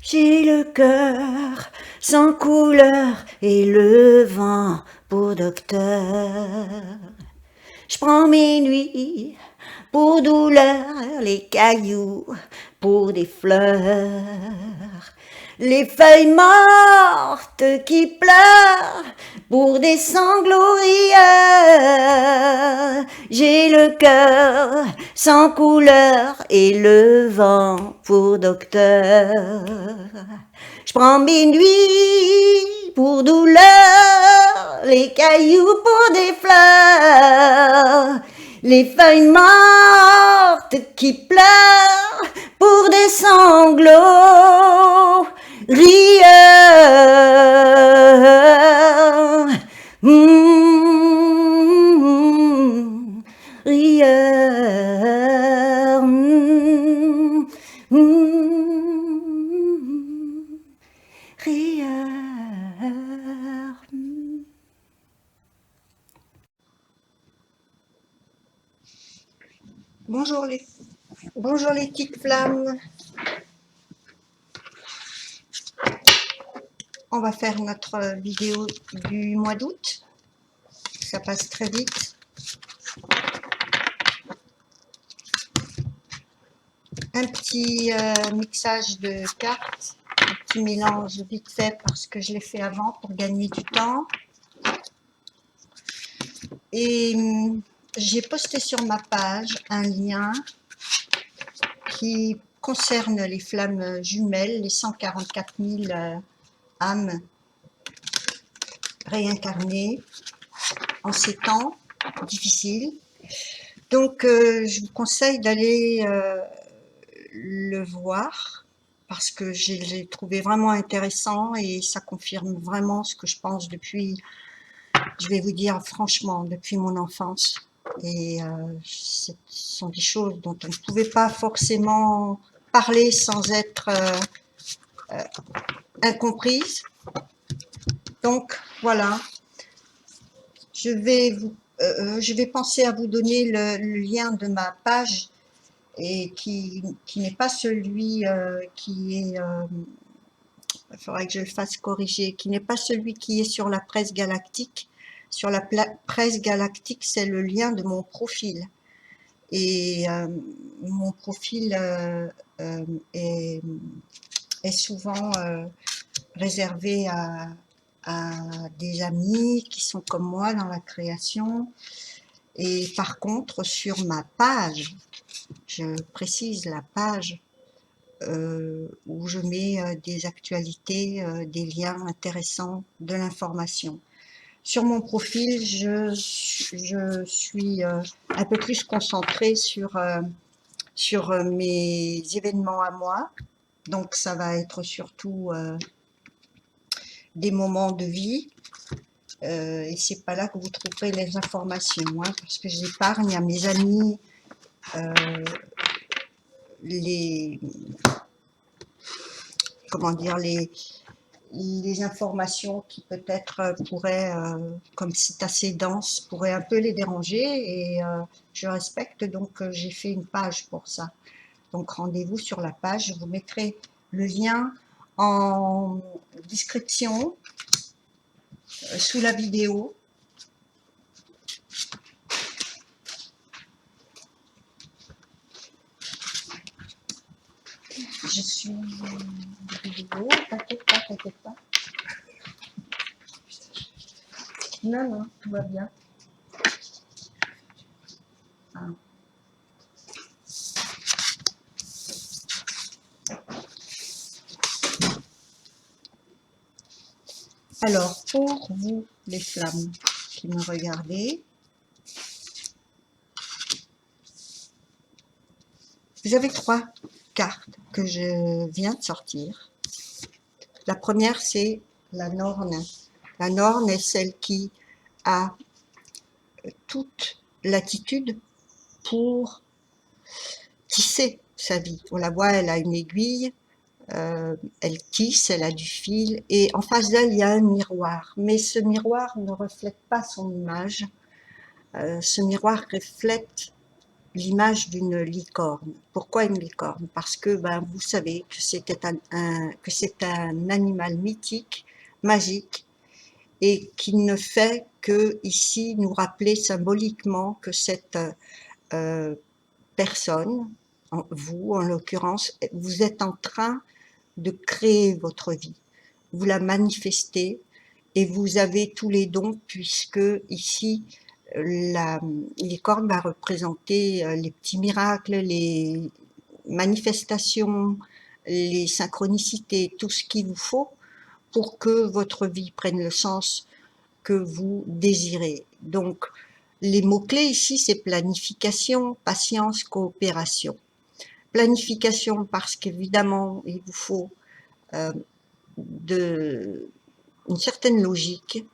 J'ai le cœur sans couleur et le vent pour docteur. Je prends mes nuits pour douleur, les cailloux pour des fleurs. Les feuilles mortes qui pleurent pour des sanglots rieurs. J'ai le cœur sans couleur et le vent pour docteur. Je prends mes nuits pour douleur, les cailloux pour des fleurs, les feuilles mortes qui pleurent pour des sanglots rieurs. Rieurs. Rieurs. Bonjour les petites flammes. On va faire notre vidéo du mois d'août. Ça passe très vite. Un petit mixage de cartes, un petit mélange vite fait parce que je l'ai fait avant pour gagner du temps. Et j'ai posté sur ma page un lien qui concerne les flammes jumelles, les 144 000 âmes réincarnées en ces temps difficiles. Donc, je vous conseille d'aller le voir parce que je l'ai trouvé vraiment intéressant et ça confirme vraiment ce que je pense depuis, je vais vous dire franchement, depuis mon enfance. Et ce sont des choses dont on ne pouvait pas forcément parler sans être incomprise. Donc voilà, je vais penser à vous donner le lien de ma page et qui n'est pas celui qui est, il faudrait que je le fasse corriger, qui n'est pas celui qui est sur la presse galactique. Sur la presse galactique, c'est le lien de mon profil. Et mon profil est souvent réservé à des amis qui sont comme moi dans la création. Et par contre, sur ma page, je précise la page où je mets des actualités, des liens intéressants, de l'information. Sur mon profil, je suis un peu plus concentrée sur mes événements à moi. Donc ça va être surtout des moments de vie. Et c'est pas là que vous trouverez les informations, hein, parce que j'épargne à mes amis comment dire, les informations qui peut-être pourraient, comme c'est assez dense, pourraient un peu les déranger et je respecte, donc j'ai fait une page pour ça. Donc rendez-vous sur la page, je vous mettrai le lien en description sous la vidéo. Je suis vidéo, t'inquiète pas, t'inquiète pas. Non, non, tout va bien. Ah. Alors, pour vous, les flammes qui me regardez, vous avez 3 cartes que je viens de sortir. La première, c'est la Norne. La Norne est celle qui a toute l'attitude pour tisser sa vie. On la voit, elle a une aiguille, elle tisse, elle a du fil, et en face d'elle, il y a un miroir. Mais ce miroir ne reflète pas son image. Ce miroir reflète l'image d'une licorne. Pourquoi une licorne? Parce que vous savez que c'est un animal mythique, magique, et qui ne fait que ici nous rappeler symboliquement que cette euh, personne, vous en l'occurrence, vous êtes en train de créer votre vie, vous la manifestez et vous avez tous les dons puisque ici la licorne va représenter les petits miracles, les manifestations, les synchronicités, tout ce qu'il vous faut pour que votre vie prenne le sens que vous désirez. Donc, les mots-clés ici, c'est planification, patience, coopération. Planification parce qu'évidemment, il vous faut euh, une certaine logique,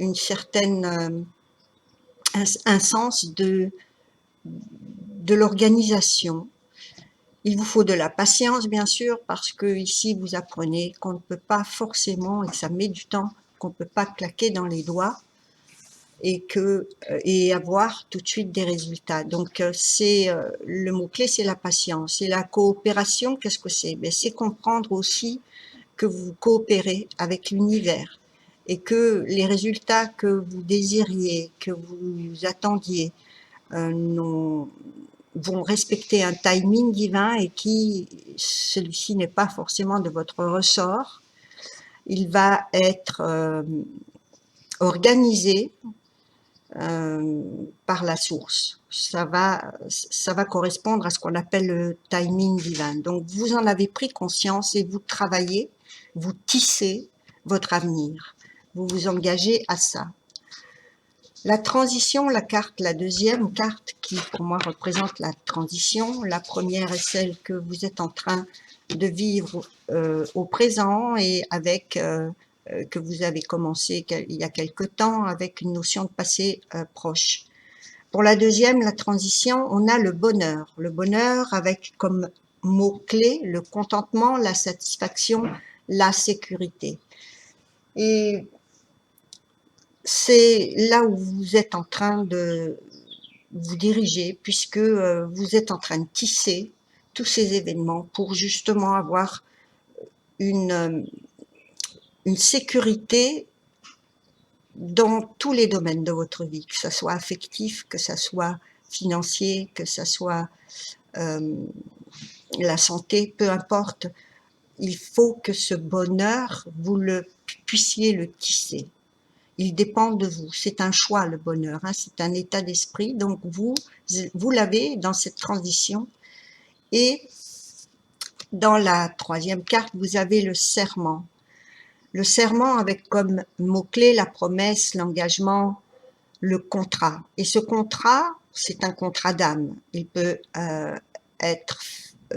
une certaine, un sens de l'organisation. Il vous faut de la patience, bien sûr, parce que ici, vous apprenez qu'on ne peut pas forcément, et que ça met du temps, qu'on ne peut pas claquer dans les doigts et avoir tout de suite des résultats. Donc, le mot-clé, c'est la patience. Et la coopération, qu'est-ce que c'est? C'est comprendre aussi que vous coopérez avec l'univers et que les résultats que vous désiriez, que vous attendiez, vont respecter un timing divin et celui-ci n'est pas forcément de votre ressort. Il va être organisé par la source. Ça va correspondre à ce qu'on appelle le timing divin. Donc, vous en avez pris conscience et vous travaillez, vous tissez votre avenir. Vous vous engagez à ça. La transition, la deuxième carte qui pour moi représente la transition. La première est celle que vous êtes en train de vivre au présent et que vous avez commencé il y a quelque temps avec une notion de passé proche. Pour la deuxième, la transition, on a le bonheur. Le bonheur avec comme mot-clé le contentement, la satisfaction, la sécurité. Et c'est là où vous êtes en train de vous diriger, puisque vous êtes en train de tisser tous ces événements pour justement avoir une sécurité dans tous les domaines de votre vie, que ce soit affectif, que ce soit financier, que ce soit la santé, peu importe. Il faut que ce bonheur, vous le puissiez le tisser. Il dépend de vous. C'est un choix, le bonheur. Hein, c'est un état d'esprit. Donc, vous l'avez dans cette transition. Et dans la troisième carte, vous avez le serment. Le serment avec comme mot-clé la promesse, l'engagement, le contrat. Et ce contrat, c'est un contrat d'âme. Il peut être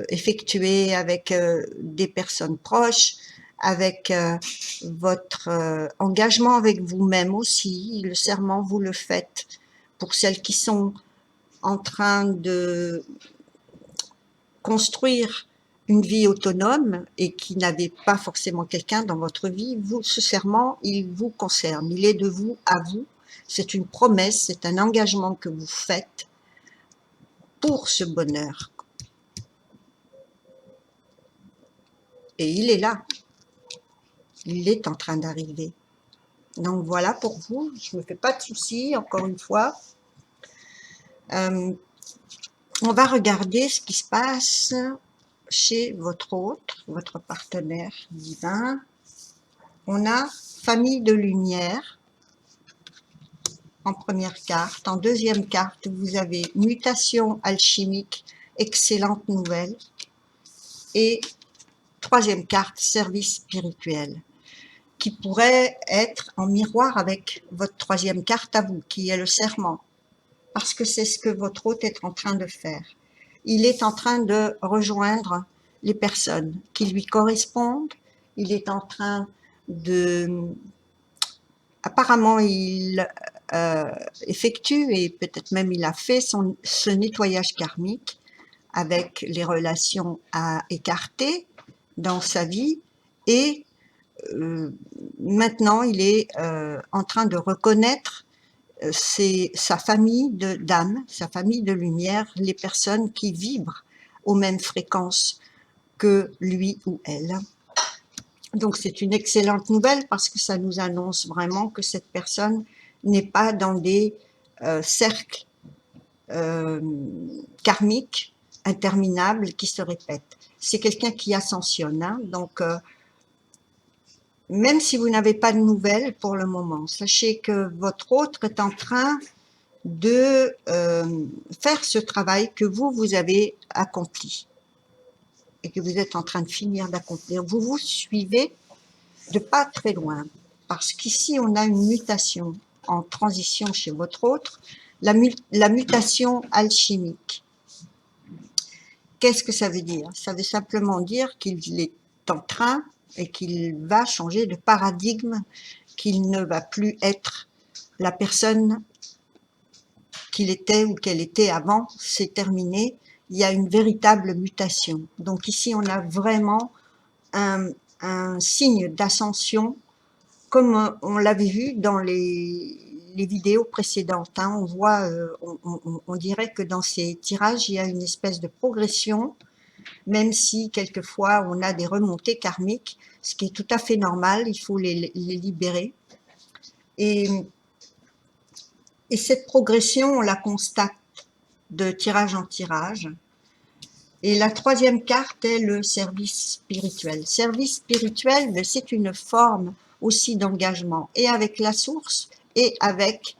effectué avec des personnes proches, avec votre engagement avec vous-même aussi. Le serment, vous le faites pour celles qui sont en train de construire une vie autonome et qui n'avez pas forcément quelqu'un dans votre vie. Vous, ce serment, il vous concerne. Il est de vous à vous. C'est une promesse, c'est un engagement que vous faites pour ce bonheur. Et il est là. Il est en train d'arriver. Donc voilà pour vous. Je ne me fais pas de soucis, encore une fois. On va regarder ce qui se passe chez votre hôte, votre partenaire divin. On a famille de lumière en première carte. En deuxième carte, vous avez mutation alchimique, excellente nouvelle. Et troisième carte, service spirituel, qui pourrait être en miroir avec votre troisième carte à vous, qui est le serment, parce que c'est ce que votre hôte est en train de faire. Il est en train de rejoindre les personnes qui lui correspondent. Il est en train de... Apparemment, il effectue, et peut-être même il a fait ce nettoyage karmique avec les relations à écarter dans sa vie, et maintenant il est en train de reconnaître c'est sa famille d'âme, sa famille de lumière, les personnes qui vibrent aux mêmes fréquences que lui ou elle. Donc c'est une excellente nouvelle parce que ça nous annonce vraiment que cette personne n'est pas dans des cercles karmiques interminables qui se répètent. C'est quelqu'un qui ascensionne, hein, donc même si vous n'avez pas de nouvelles pour le moment, sachez que votre autre est en train de faire ce travail que vous avez accompli et que vous êtes en train de finir d'accomplir. Vous vous suivez de pas très loin, parce qu'ici on a une mutation en transition chez votre autre, la mutation alchimique. Qu'est-ce que ça veut dire? Ça veut simplement dire qu'il est en train et qu'il va changer de paradigme, qu'il ne va plus être la personne qu'il était ou qu'elle était avant, c'est terminé. Il y a une véritable mutation. Donc ici, on a vraiment un signe d'ascension, comme on l'avait vu dans les vidéos précédentes. Hein. On voit, on dirait que dans ces tirages, il y a une espèce de progression, même si quelquefois on a des remontées karmiques, ce qui est tout à fait normal, il faut les libérer. Et cette progression, on la constate de tirage en tirage. Et la troisième carte est le service spirituel. Service spirituel, c'est une forme aussi d'engagement, et avec la source, et avec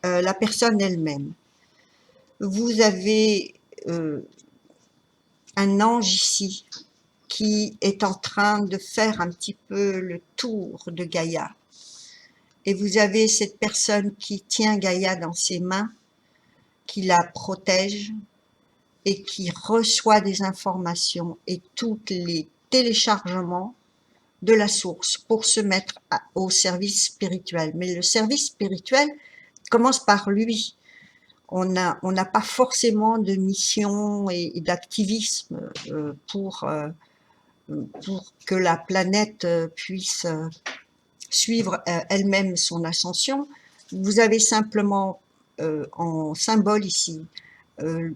la personne elle-même. Vous avez un ange ici qui est en train de faire un petit peu le tour de Gaïa. Et vous avez cette personne qui tient Gaïa dans ses mains, qui la protège et qui reçoit des informations et tous les téléchargements de la source pour se mettre au service spirituel. Mais le service spirituel commence par lui. On n'a pas forcément de mission et d'activisme pour que la planète puisse suivre elle-même son ascension. Vous avez simplement en symbole ici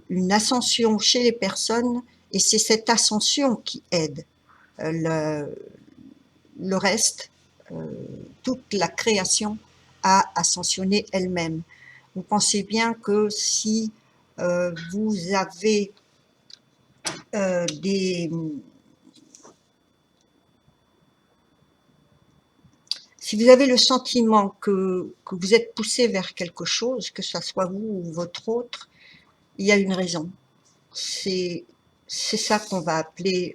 une ascension chez les personnes, et c'est cette ascension qui aide le reste, toute la création à ascensionner elle-même. Vous pensez bien que si vous avez si vous avez le sentiment que vous êtes poussé vers quelque chose, que ce soit vous ou votre autre, il y a une raison. C'est ça qu'on va appeler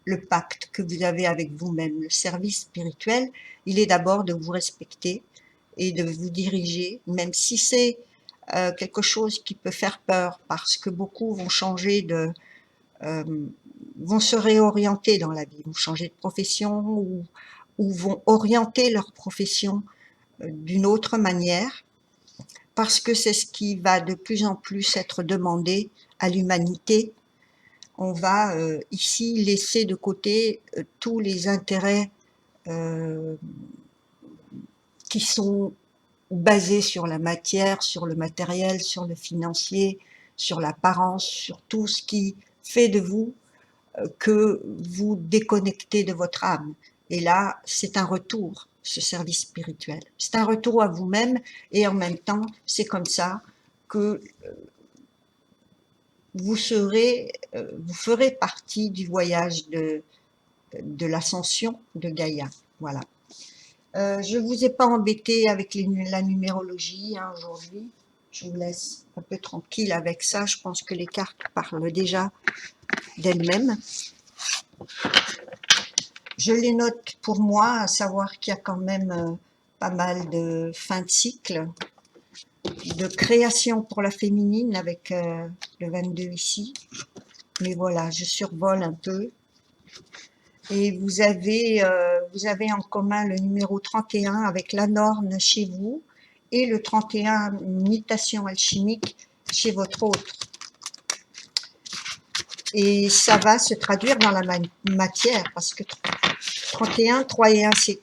le pacte que vous avez avec vous-même. Le service spirituel, il est d'abord de vous respecter et de vous diriger, même si c'est quelque chose qui peut faire peur, parce que beaucoup vont changer vont se réorienter dans la vie, vont changer de profession ou vont orienter leur profession d'une autre manière, parce que c'est ce qui va de plus en plus être demandé à l'humanité. On va ici laisser de côté tous les intérêts qui sont basés sur la matière, sur le matériel, sur le financier, sur l'apparence, sur tout ce qui fait de vous que vous déconnectez de votre âme. Et là, c'est un retour, ce service spirituel. C'est un retour à vous-même, et en même temps, c'est comme ça que vous ferez partie du voyage de l'ascension de Gaïa. Voilà. Je ne vous ai pas embêté avec la numérologie hein, aujourd'hui. Je vous laisse un peu tranquille avec ça. Je pense que les cartes parlent déjà d'elles-mêmes. Je les note pour moi, à savoir qu'il y a quand même pas mal de fin de cycle, de création pour la féminine avec le 22 ici. Mais voilà, je survole un peu. Et vous avez en commun le numéro 31 avec la norme chez vous et le 31 mutation alchimique chez votre autre. Et ça va se traduire dans la matière parce que 31, 3 et 1, c'est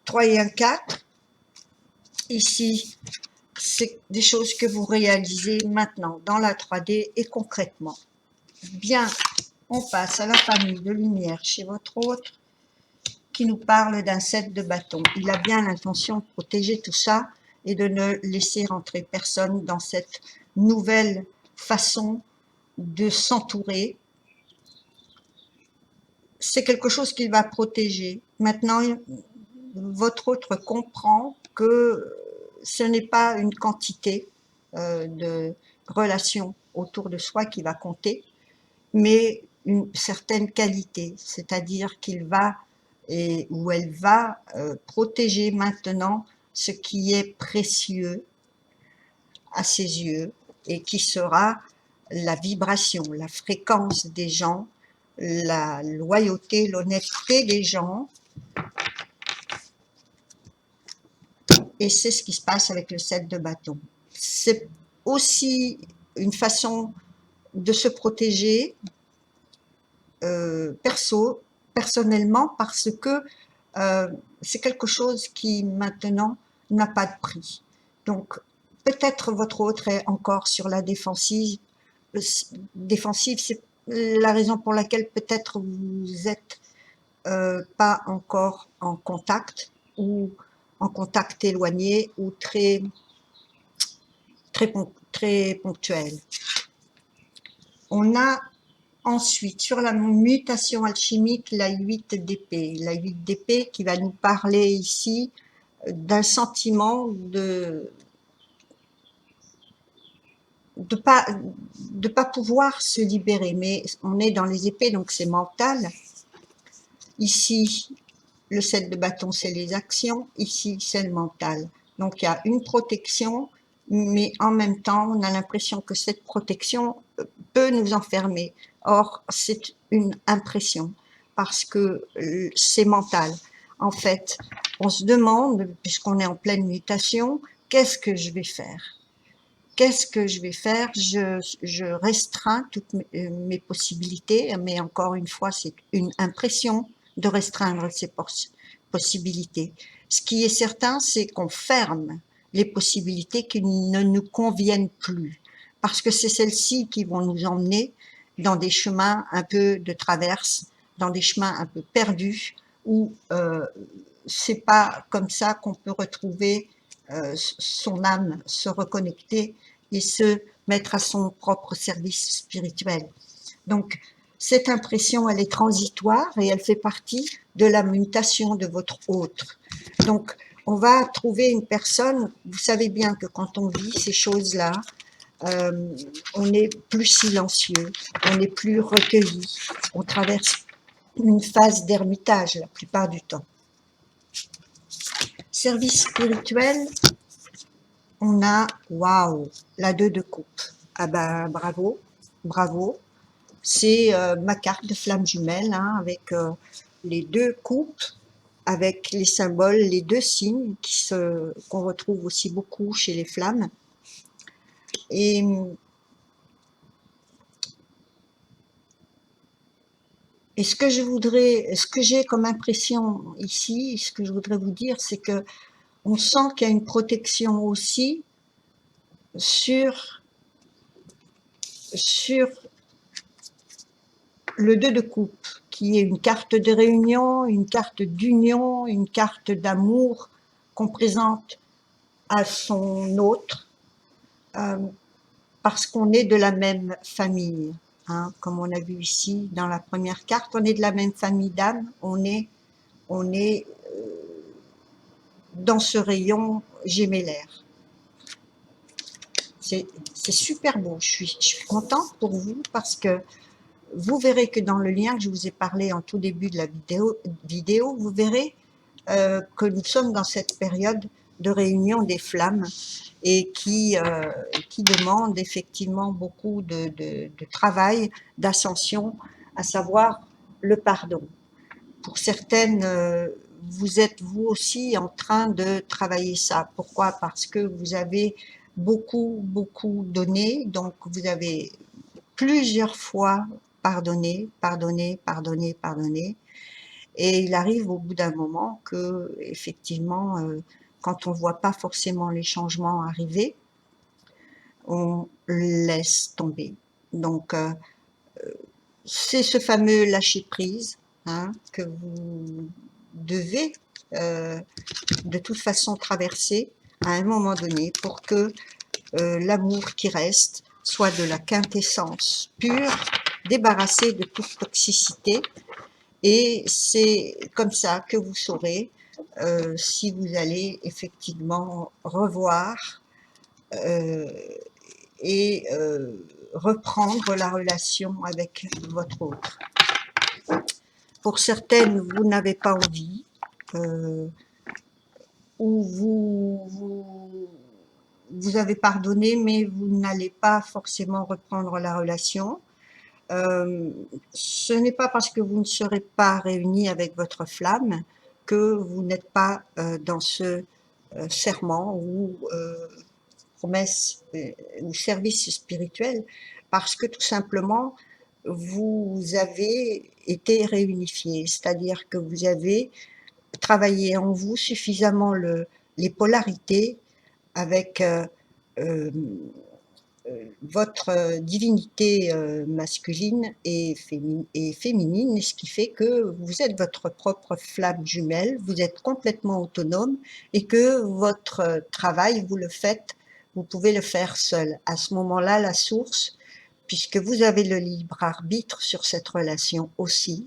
3 et 1, 4. Ici, c'est des choses que vous réalisez maintenant dans la 3D et concrètement. Bien, on passe à la famille de lumière chez votre autre qui nous parle d'un 7 de bâton. Il a bien l'intention de protéger tout ça et de ne laisser rentrer personne dans cette nouvelle façon de s'entourer. C'est quelque chose qu'il va protéger. Maintenant, votre autre comprend que ce n'est pas une quantité de relations autour de soi qui va compter, mais une certaine qualité, c'est-à-dire qu'il va ou elle va protéger maintenant ce qui est précieux à ses yeux et qui sera la vibration, la fréquence des gens, la loyauté, l'honnêteté des gens. Et c'est ce qui se passe avec le 7 de bâton. C'est aussi une façon de se protéger personnellement, parce que c'est quelque chose qui maintenant n'a pas de prix. Donc peut-être votre autre est encore sur la défensive, c'est la raison pour laquelle peut-être vous êtes pas encore en contact, ou en contact éloigné, ou très ponctuel. On a ensuite, sur la mutation alchimique, la 8 d'épée. La 8 d'épée qui va nous parler ici d'un sentiment de pas pouvoir se libérer. Mais on est dans les épées, donc c'est mental. Ici, le 7 de bâton, c'est les actions. Ici, c'est le mental. Donc, il y a une protection, mais en même temps, on a l'impression que cette protection peut nous enfermer. Or, c'est une impression, parce que c'est mental. En fait, on se demande, puisqu'on est en pleine mutation, qu'est-ce que je vais faire? Qu'est-ce que je vais faire? Je restreins toutes mes possibilités, mais encore une fois, c'est une impression de restreindre ces possibilités. Ce qui est certain, c'est qu'on ferme les possibilités qui ne nous conviennent plus, parce que c'est celles-ci qui vont nous emmener dans des chemins un peu de traverse, dans des chemins un peu perdus, où c'est pas comme ça qu'on peut retrouver son âme, se reconnecter et se mettre à son propre service spirituel. Donc, cette impression, elle est transitoire et elle fait partie de la mutation de votre autre. Donc, on va trouver une personne, vous savez bien que quand on vit ces choses-là, on est plus silencieux, on est plus recueilli, on traverse une phase d'ermitage la plupart du temps. Service spirituel, on a, waouh, la 2 de coupe. Ah ben, bravo, bravo. C'est ma carte de flamme jumelle, hein, avec les 2 coupes, avec les symboles, les 2 signes qu'on retrouve aussi beaucoup chez les flammes. Et ce que j'ai comme impression ici, ce que je voudrais vous dire, c'est que on sent qu'il y a une protection aussi sur le 2 de coupe, qui est une carte de réunion, une carte d'union, une carte d'amour qu'on présente à son autre, parce qu'on est de la même famille. Hein, comme on a vu ici dans la première carte, on est de la même famille d'âme, on est dans ce rayon gémellaire. C'est super beau, je suis contente pour vous, parce que vous verrez que dans le lien que je vous ai parlé en tout début de la vidéo, vous verrez que nous sommes dans cette période de réunion des flammes, et qui demande effectivement beaucoup de travail, d'ascension, à savoir le pardon. Pour certaines, vous êtes vous aussi en train de travailler ça. Pourquoi? Parce que vous avez beaucoup donné, donc vous avez plusieurs fois pardonné, et il arrive au bout d'un moment que, effectivement, quand on ne voit pas forcément les changements arriver, on laisse tomber. Donc, c'est ce fameux lâcher-prise hein, que vous devez de toute façon traverser à un moment donné pour que l'amour qui reste soit de la quintessence pure, débarrassé de toute toxicité. Et c'est comme ça que vous saurez si vous allez effectivement revoir et reprendre la relation avec votre autre. Pour certaines, vous n'avez pas envie, ou vous avez pardonné, mais vous n'allez pas forcément reprendre la relation. Ce n'est pas parce que vous ne serez pas réunis avec votre flamme que vous n'êtes pas dans ce serment ou promesse ou service spirituel, parce que tout simplement, vous avez été réunifié, c'est-à-dire que vous avez travaillé en vous suffisamment les polarités avec votre divinité masculine et féminine, ce qui fait que vous êtes votre propre flamme jumelle, vous êtes complètement autonome et que votre travail, vous pouvez le faire seul. À ce moment-là, la source, puisque vous avez le libre arbitre sur cette relation aussi,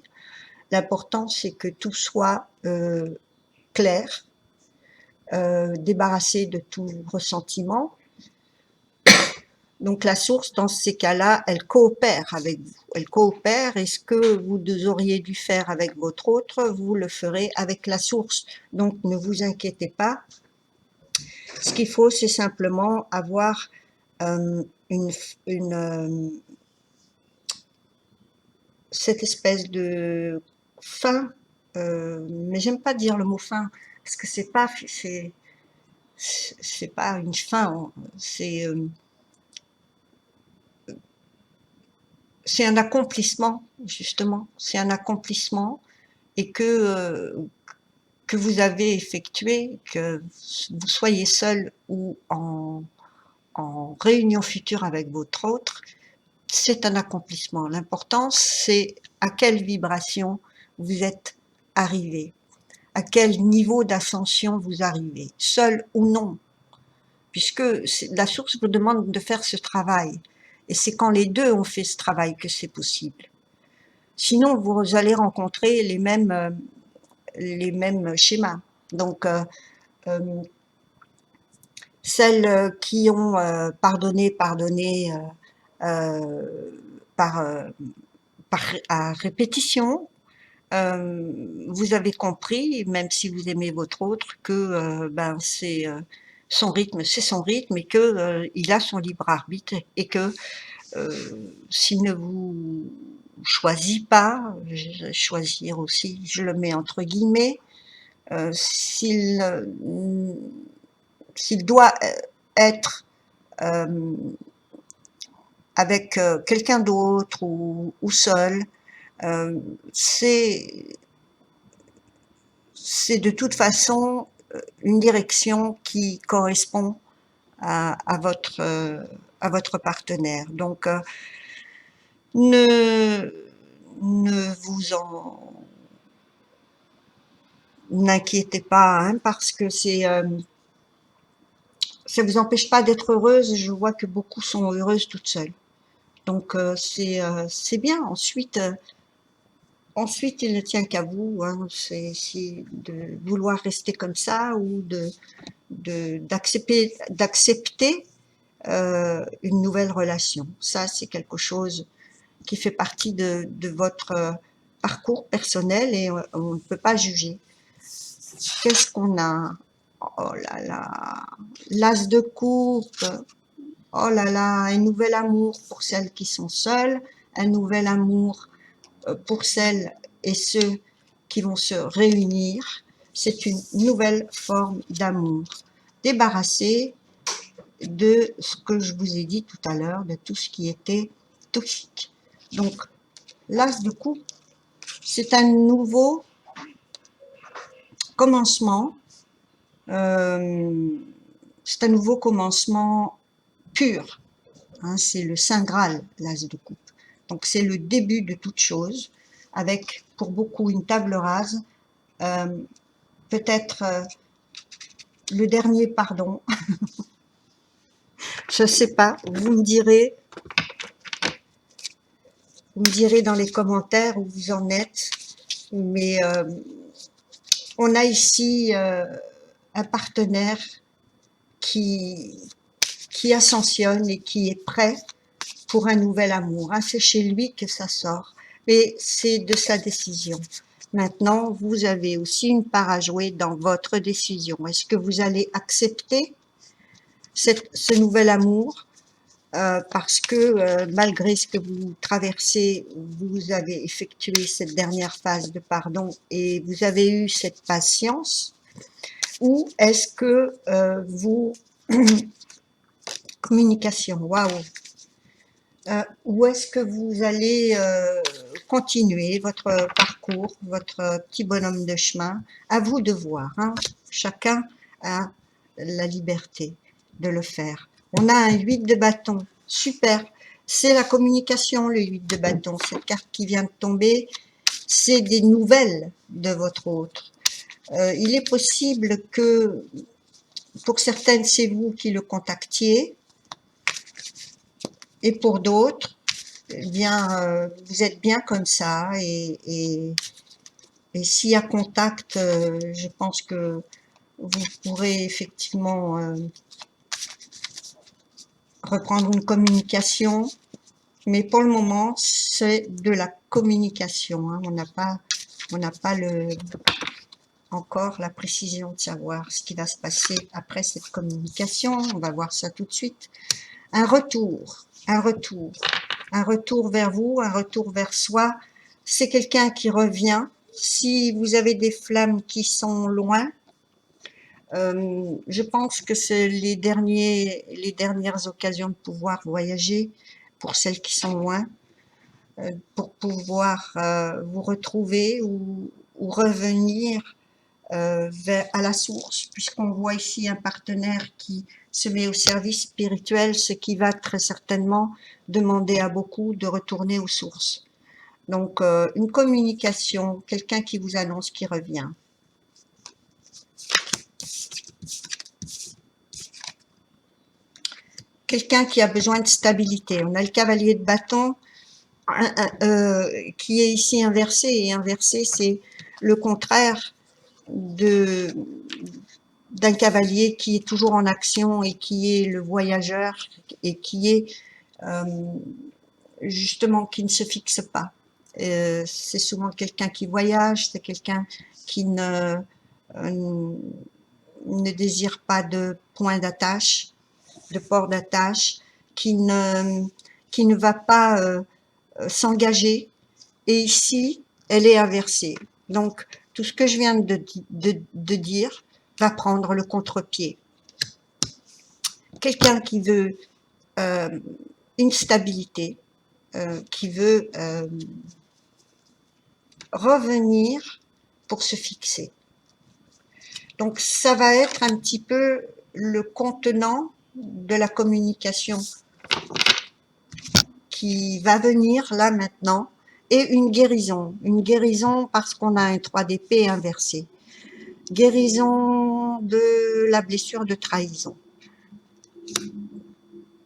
l'important c'est que tout soit clair, débarrassé de tout ressentiment. Donc la source, dans ces cas-là, elle coopère avec vous. Elle coopère et ce que vous auriez dû faire avec votre autre, vous le ferez avec la source. Donc ne vous inquiétez pas. Ce qu'il faut, c'est simplement avoir cette espèce de fin, mais j'aime pas dire le mot fin, parce que c'est pas une fin, c'est un accomplissement, justement, c'est un accomplissement et que vous avez effectué, que vous soyez seul ou en réunion future avec votre autre, c'est un accomplissement. L'important, c'est à quelle vibration vous êtes arrivé, à quel niveau d'ascension vous arrivez, seul ou non, puisque la source vous demande de faire ce travail. Et c'est quand les deux ont fait ce travail que c'est possible. Sinon, vous allez rencontrer les mêmes schémas. Donc, celles qui ont pardonné à répétition, vous avez compris, même si vous aimez votre autre, que c'est son rythme, et que il a son libre arbitre et que s'il ne vous choisit pas, choisir aussi, je le mets entre guillemets, s'il doit être avec quelqu'un d'autre ou seul, c'est de toute façon une direction qui correspond à votre partenaire. Donc, ne vous en n'inquiétez pas, hein, parce que ça vous empêche pas d'être heureuse. Je vois que beaucoup sont heureuses toutes seules. Donc, c'est bien. Ensuite, il ne tient qu'à vous, hein, c'est de vouloir rester comme ça ou d'accepter une nouvelle relation. Ça, c'est quelque chose qui fait partie de votre parcours personnel et on ne peut pas juger. Qu'est-ce qu'on a? Oh là là, l'as de coupe. Oh là là, un nouvel amour pour celles qui sont seules, un nouvel amour pour celles et ceux qui vont se réunir. C'est une nouvelle forme d'amour. Débarrassé de ce que je vous ai dit tout à l'heure, de tout ce qui était toxique. Donc, l'as de coupe, c'est un nouveau commencement C'est un nouveau commencement pur. Hein, c'est le Saint Graal, l'as de coupe. Donc c'est le début de toute chose, avec pour beaucoup une table rase, peut-être le dernier pardon. Je sais pas, vous me direz dans les commentaires où vous en êtes, mais on a ici un partenaire qui ascensionne et qui est prêt pour un nouvel amour. Hein, c'est chez lui que ça sort, mais c'est de sa décision. Maintenant, vous avez aussi une part à jouer dans votre décision. Est-ce que vous allez accepter ce nouvel amour parce que malgré ce que vous traversez, vous avez effectué cette dernière phase de pardon et vous avez eu cette patience, ou est-ce que vous communication, waouh, ou est-ce que vous allez continuer votre parcours, votre petit bonhomme de chemin? À vous de voir, hein. Chacun a la liberté de le faire. On a un 8 de bâton, super, c'est la communication, le 8 de bâton, cette carte qui vient de tomber, c'est des nouvelles de votre autre. Il est possible que, pour certaines, c'est vous qui le contactiez, et pour d'autres, eh bien, vous êtes bien comme ça, et s'il y a contact, je pense que vous pourrez effectivement reprendre une communication, mais pour le moment, c'est de la communication, hein. On n'a pas encore la précision de savoir ce qui va se passer après cette communication. On va voir ça tout de suite. Un retour vers vous, un retour vers soi. C'est quelqu'un qui revient. Si vous avez des flammes qui sont loin, je pense que c'est les dernières occasions de pouvoir voyager pour celles qui sont loin, pour pouvoir vous retrouver ou revenir à la source, puisqu'on voit ici un partenaire qui se met au service spirituel, ce qui va très certainement demander à beaucoup de retourner aux sources. Donc, une communication, quelqu'un qui vous annonce qu'il revient. Quelqu'un qui a besoin de stabilité. On a le cavalier de bâton qui est ici inversé, et inversé, c'est le contraire d'un cavalier qui est toujours en action et qui est le voyageur et qui est justement qui ne se fixe pas. C'est souvent quelqu'un qui voyage, c'est quelqu'un qui ne désire pas de point d'attache, de port d'attache, qui ne va pas s'engager. Et ici, elle est inversée. Donc, tout ce que je viens de dire va prendre le contre-pied. Quelqu'un qui veut une stabilité, qui veut revenir pour se fixer. Donc, ça va être un petit peu le contenant de la communication qui va venir là maintenant, et une guérison parce qu'on a un 3 d'épée inversé. Guérison de la blessure de trahison.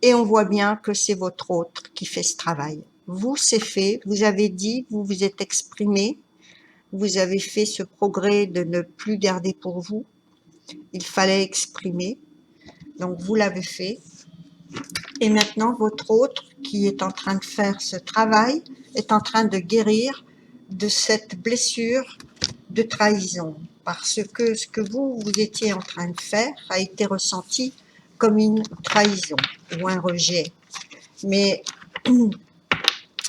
Et on voit bien que c'est votre autre qui fait ce travail. Vous, c'est fait, vous avez dit, vous vous êtes exprimé, vous avez fait ce progrès de ne plus garder pour vous. Il fallait exprimer, donc vous l'avez fait. Et maintenant, votre autre, qui est en train de faire ce travail, est en train de guérir de cette blessure de trahison. Parce que ce que vous étiez en train de faire a été ressenti comme une trahison ou un rejet. Mais il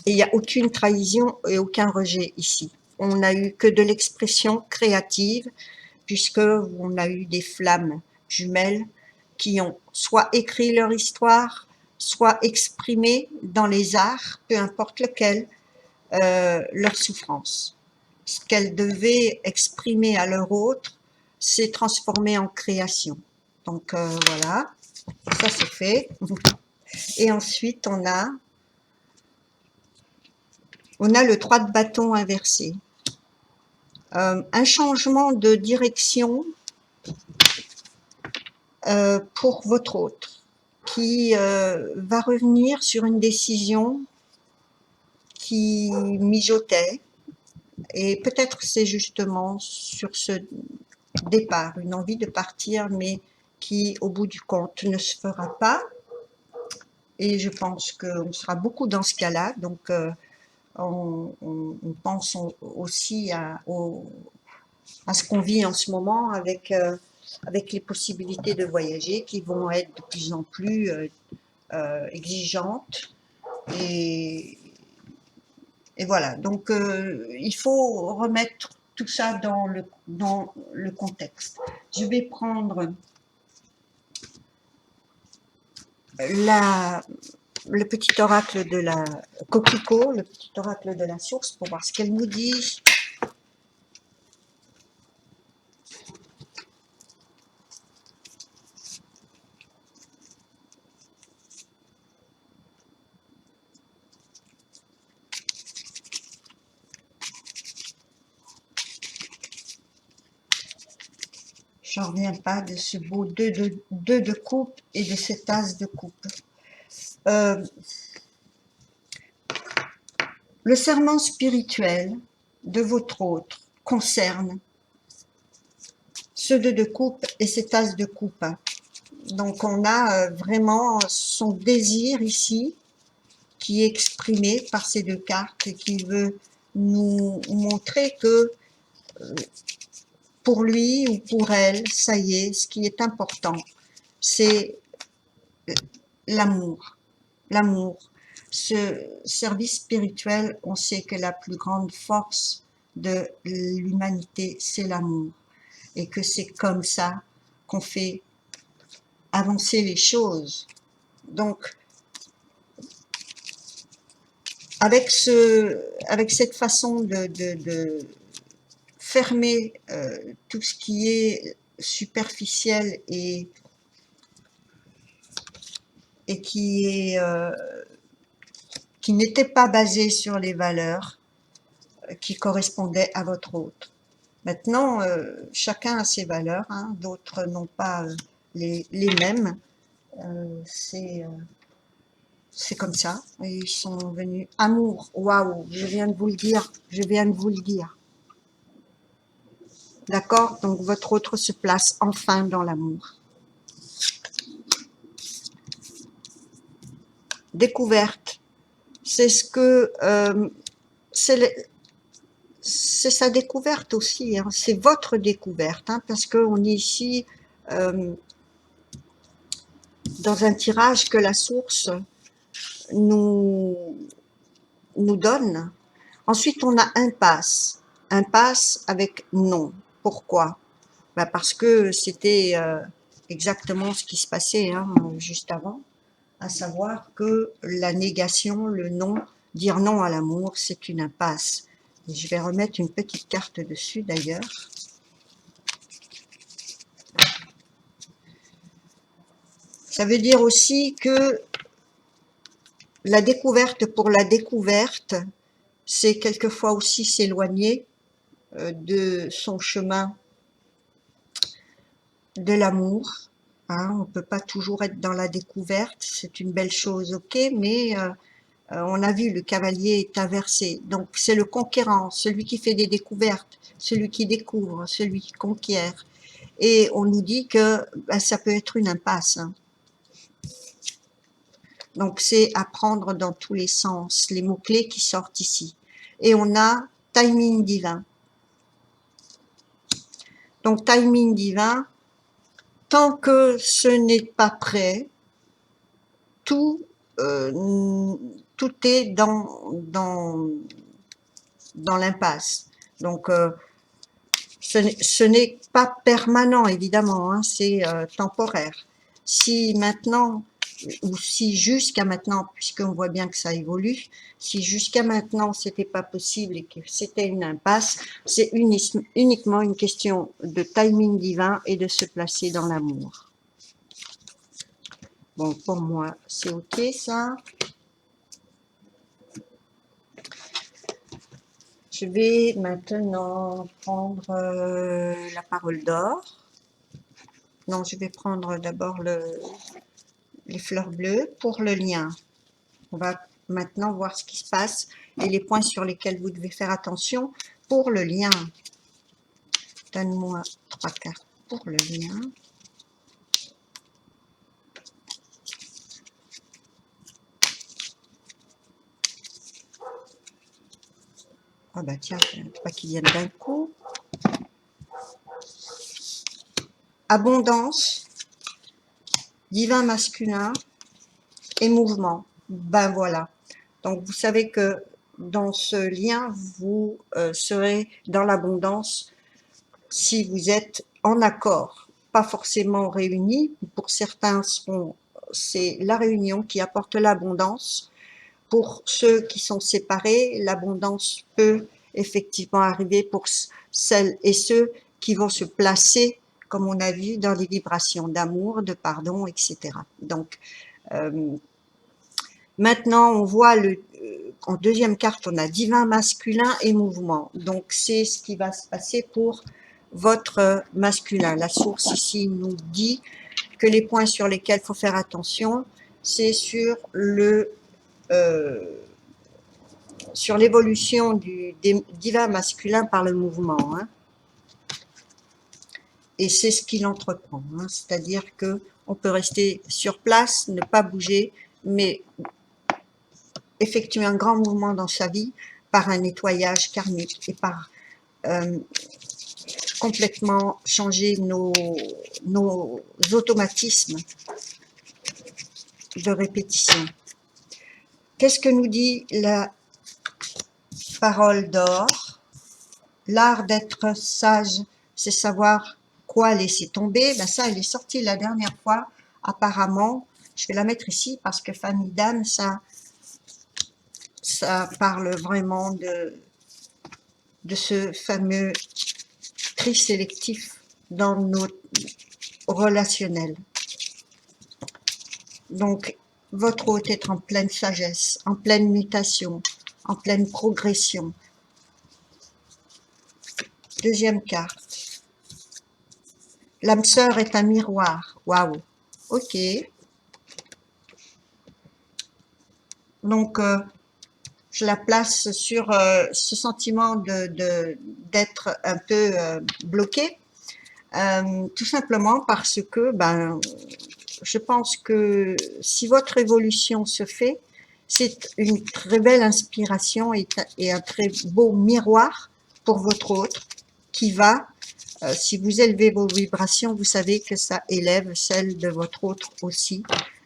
n'y a aucune trahison et aucun rejet ici. On n'a eu que de l'expression créative, puisqu'on a eu des flammes jumelles qui ont soit écrit leur histoire, soit exprimé dans les arts, peu importe lequel, leur souffrance. Ce qu'elles devaient exprimer à leur autre, s'est transformé en création. Donc voilà, ça c'est fait. Et ensuite on a le 3 de bâton inversé. Un changement de direction pour votre hôte qui va revenir sur une décision qui mijotait, et peut-être c'est justement sur ce départ, une envie de partir, mais qui au bout du compte ne se fera pas. Et je pense qu'on sera beaucoup dans ce cas-là, donc on pense aussi à ce qu'on vit en ce moment avec les possibilités de voyager qui vont être de plus en plus exigeantes. Et voilà, donc il faut remettre tout ça dans le contexte. Je vais prendre le petit oracle de la coquelicot, le petit oracle de la source, pour voir ce qu'elle nous dit. J'en reviens pas de ce beau 2 de coupe et de cet as de coupe. Le serment spirituel de votre hôte concerne ce 2 de coupe et cet as de coupe. Donc on a vraiment son désir ici qui est exprimé par ces 2 cartes et qui veut nous montrer que pour lui ou pour elle, ça y est, ce qui est important, c'est l'amour. L'amour. Ce service spirituel, on sait que la plus grande force de l'humanité, c'est l'amour. Et que c'est comme ça qu'on fait avancer les choses. Donc, avec cette façon de fermer tout ce qui est superficiel et qui n'était pas basé sur les valeurs qui correspondaient à votre hôte. Maintenant, chacun a ses valeurs, hein, d'autres n'ont pas les mêmes. C'est comme ça. Et ils sont venus. Amour, waouh, je viens de vous le dire, je viens de vous le dire. D'accord? Donc votre autre se place enfin dans l'amour. Découverte. C'est ce que c'est sa découverte aussi, hein. C'est votre découverte, hein, parce qu'on est ici dans un tirage que la source nous donne. Ensuite, on a impasse. Impasse avec non. Pourquoi? Ben parce que c'était exactement ce qui se passait hein, juste avant, à savoir que la négation, le non, dire non à l'amour, c'est une impasse. Et je vais remettre une petite carte dessus d'ailleurs. Ça veut dire aussi que la découverte pour la découverte, c'est quelquefois aussi s'éloigner de son chemin de l'amour. Hein, on ne peut pas toujours être dans la découverte, c'est une belle chose, ok, mais on a vu, le cavalier est inversé. Donc c'est le conquérant, celui qui fait des découvertes, celui qui découvre, celui qui conquiert. Et on nous dit que ben, ça peut être une impasse. Hein. Donc c'est à prendre dans tous les sens, les mots-clés qui sortent ici. Et on a timing divin. Donc timing divin, tant que ce n'est pas prêt, tout est dans l'impasse. Donc ce n'est pas permanent évidemment, hein, c'est temporaire. Si maintenant ou si jusqu'à maintenant, puisqu'on voit bien que ça évolue, si jusqu'à maintenant c'était pas possible et que c'était une impasse, c'est uniquement une question de timing divin et de se placer dans l'amour. Bon, pour moi, c'est ok ça. Je vais maintenant prendre la parole d'or. Non, je vais prendre d'abord les fleurs bleues pour le lien. On va maintenant voir ce qui se passe et les points sur lesquels vous devez faire attention pour le lien. Donne-moi 3 cartes pour le lien. Ah bah tiens, pas qu'ils viennent d'un coup. Abondance, divin masculin et mouvement. Ben voilà. Donc vous savez que dans ce lien, vous serez dans l'abondance si vous êtes en accord, pas forcément réunis. Pour certains, c'est la réunion qui apporte l'abondance. Pour ceux qui sont séparés, l'abondance peut effectivement arriver pour celles et ceux qui vont se placer, comme on a vu, dans les vibrations d'amour, de pardon, etc. Donc, maintenant, on voit en deuxième carte, on a divin masculin et mouvement. Donc, c'est ce qui va se passer pour votre masculin. La source ici nous dit que les points sur lesquels il faut faire attention, c'est sur sur l'évolution du divin masculin par le mouvement. Hein. Et c'est ce qu'il entreprend. Hein. C'est-à-dire que on peut rester sur place, ne pas bouger, mais effectuer un grand mouvement dans sa vie par un nettoyage karmique et par complètement changer nos automatismes de répétition. Qu'est-ce que nous dit la parole d'or? L'art d'être sage, c'est savoir quoi laisser tomber. Ben ça, elle est sortie la dernière fois, apparemment. Je vais la mettre ici parce que famille d'âme, ça parle vraiment de ce fameux tri sélectif dans nos relationnels. Donc, votre hôte est en pleine sagesse, en pleine mutation, en pleine progression. Deuxième carte. L'âme sœur est un miroir. Waouh. Ok. Donc, je la place sur ce sentiment d'être un peu bloqué. Tout simplement parce que je pense que si votre évolution se fait, c'est une très belle inspiration et un très beau miroir pour votre autre qui va, si vous élevez vos vibrations, vous savez que ça élève celle de votre autre aussi.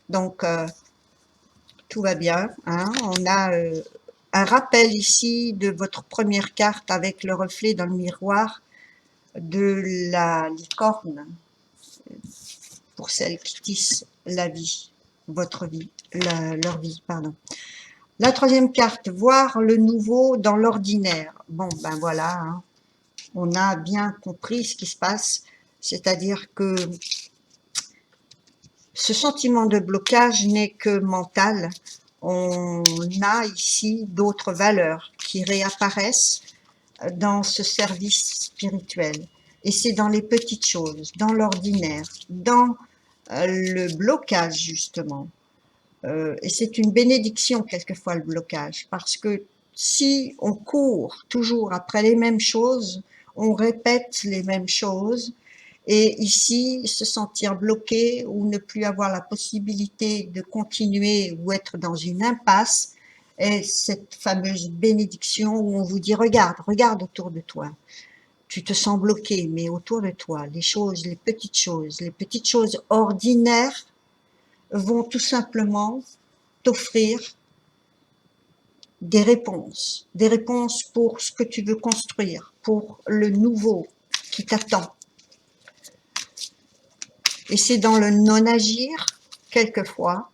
Donc, tout va bien. Hein. On a un rappel ici de votre première carte avec le reflet dans le miroir de la licorne pour celles qui tissent la vie, votre vie, leur vie, pardon. La troisième carte, voir le nouveau dans l'ordinaire. Bon, ben voilà, hein. On a bien compris ce qui se passe, c'est-à-dire que ce sentiment de blocage n'est que mental. On a ici d'autres valeurs qui réapparaissent dans ce service spirituel. Et c'est dans les petites choses, dans l'ordinaire, dans le blocage justement. Et c'est une bénédiction quelquefois le blocage, parce que si on court toujours après les mêmes choses, on répète les mêmes choses, et ici se sentir bloqué ou ne plus avoir la possibilité de continuer ou être dans une impasse, est cette fameuse bénédiction où on vous dit regarde autour de toi. Tu te sens bloqué, mais autour de toi, les petites choses ordinaires vont tout simplement t'offrir des réponses pour ce que tu veux construire, pour le nouveau qui t'attend. Et c'est dans le non-agir, quelquefois,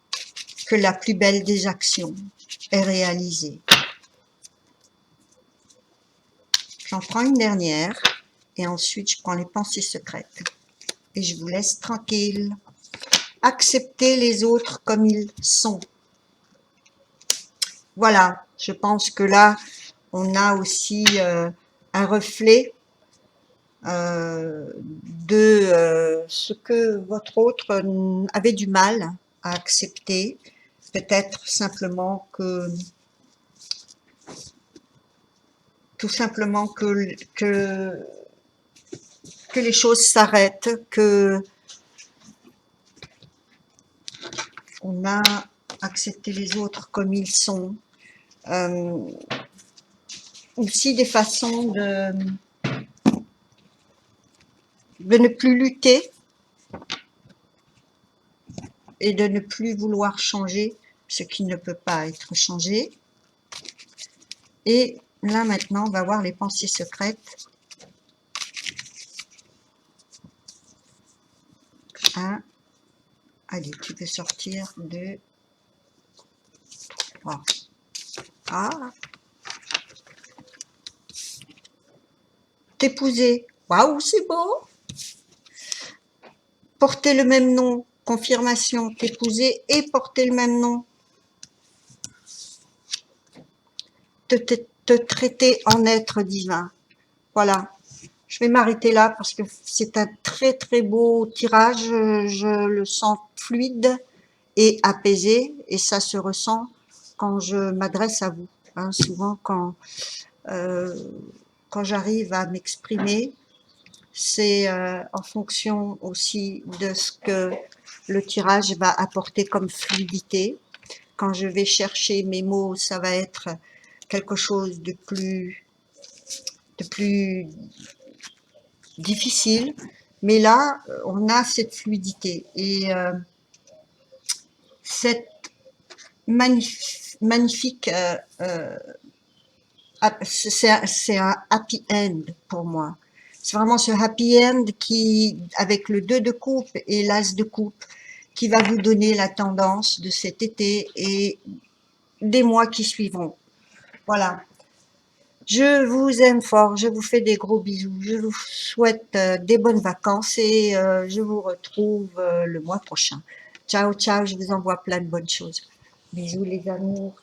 que la plus belle des actions est réalisée. J'en prends une dernière et ensuite je prends les pensées secrètes et je vous laisse tranquille. Acceptez les autres comme ils sont. Voilà, je pense que là, on a aussi un reflet de ce que votre autre avait du mal à accepter. Peut-être simplement que, tout simplement que les choses s'arrêtent, que on a accepté les autres comme ils sont. Aussi des façons de ne plus lutter et de ne plus vouloir changer ce qui ne peut pas être changé. Et là maintenant, on va voir les pensées secrètes. 1, allez, tu peux sortir 2, 3. Ah, t'épouser. Waouh, c'est beau. Porter le même nom, confirmation, t'épouser et porter le même nom. Te traiter en être divin. Voilà. Je vais m'arrêter là parce que c'est un très très beau tirage. Je le sens fluide et apaisé et ça se ressent quand je m'adresse à vous. Hein, souvent euh, quand j'arrive à m'exprimer, c'est en fonction aussi de ce que le tirage va apporter comme fluidité. Quand je vais chercher mes mots, ça va être quelque chose de plus difficile. Mais là, on a cette fluidité et cette magnifique, c'est un happy end pour moi. C'est vraiment ce happy end qui, avec le 2 de coupe et l'as de coupe, qui va vous donner la tendance de cet été et des mois qui suivront. Voilà. Je vous aime fort, je vous fais des gros bisous, je vous souhaite des bonnes vacances et je vous retrouve le mois prochain. Ciao, ciao, je vous envoie plein de bonnes choses. Bisous les amours.